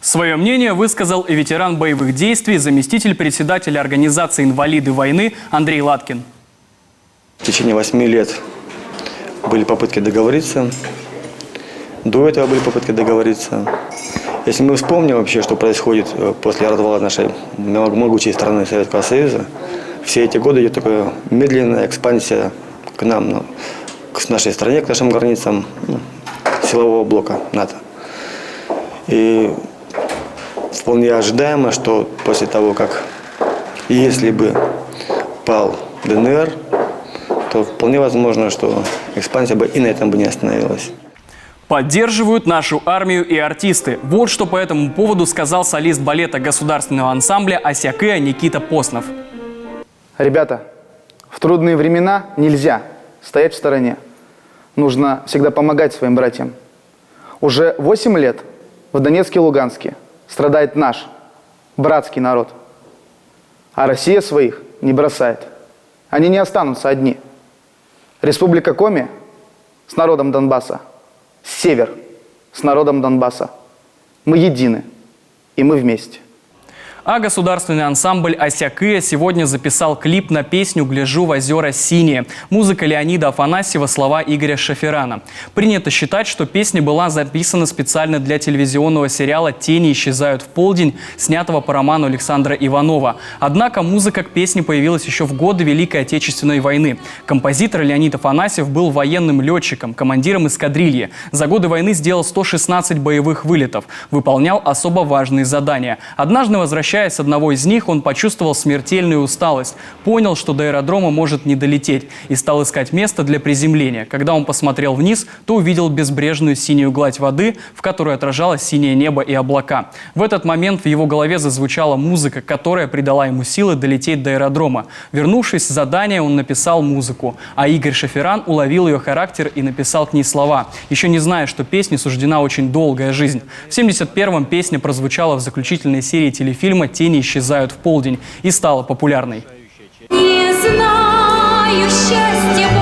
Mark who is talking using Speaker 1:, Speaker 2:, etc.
Speaker 1: Свое мнение высказал и ветеран боевых действий, заместитель председателя организации «Инвалиды войны» Андрей Латкин.
Speaker 2: В течение 8 лет были попытки договориться. До этого были попытки договориться. Если мы вспомним вообще, что происходит после развала нашей могучей страны Советского Союза, все эти годы идет такая медленная экспансия к нам, к нашей стране, к нашим границам силового блока НАТО. И вполне ожидаемо, что после того, как, если бы пал ДНР, то вполне возможно, что экспансия бы и на этом бы не остановилась.
Speaker 1: Поддерживают нашу армию и артисты. Вот что по этому поводу сказал солист балета государственного ансамбля «Осякыя» Никита Постнов.
Speaker 3: Ребята, в трудные времена нельзя стоять в стороне. Нужно всегда помогать своим братьям. Уже 8 лет в Донецке и Луганске страдает наш братский народ. А Россия своих не бросает. Они не останутся одни. Республика Коми с народом Донбасса. Север с народом Донбасса. Мы едины, и мы вместе.
Speaker 1: А государственный ансамбль «Осякыя» сегодня записал клип на песню «Гляжу в озера синие». Музыка Леонида Афанасьева, слова Игоря Шаферана. Принято считать, что песня была записана специально для телевизионного сериала «Тени исчезают в полдень», снятого по роману Александра Иванова. Однако музыка к песне появилась еще в годы Великой Отечественной войны. Композитор Леонид Афанасьев был военным летчиком, командиром эскадрильи. За годы войны сделал 116 боевых вылетов, выполнял особо важные задания. Однажды, возвращаясь с одного из них, он почувствовал смертельную усталость, понял, что до аэродрома может не долететь, и стал искать место для приземления. Когда он посмотрел вниз, то увидел безбрежную синюю гладь воды, в которой отражалось синее небо и облака. В этот момент в его голове зазвучала музыка, которая придала ему силы долететь до аэродрома. Вернувшись с задания, он написал музыку, а Игорь Шаферан уловил ее характер и написал к ней слова, еще не зная, что песне суждена очень долгая жизнь. В 1971-м песня прозвучала в заключительной серии телефильма «Тени исчезают в полдень» и стала популярной.
Speaker 4: Не знаю счастья.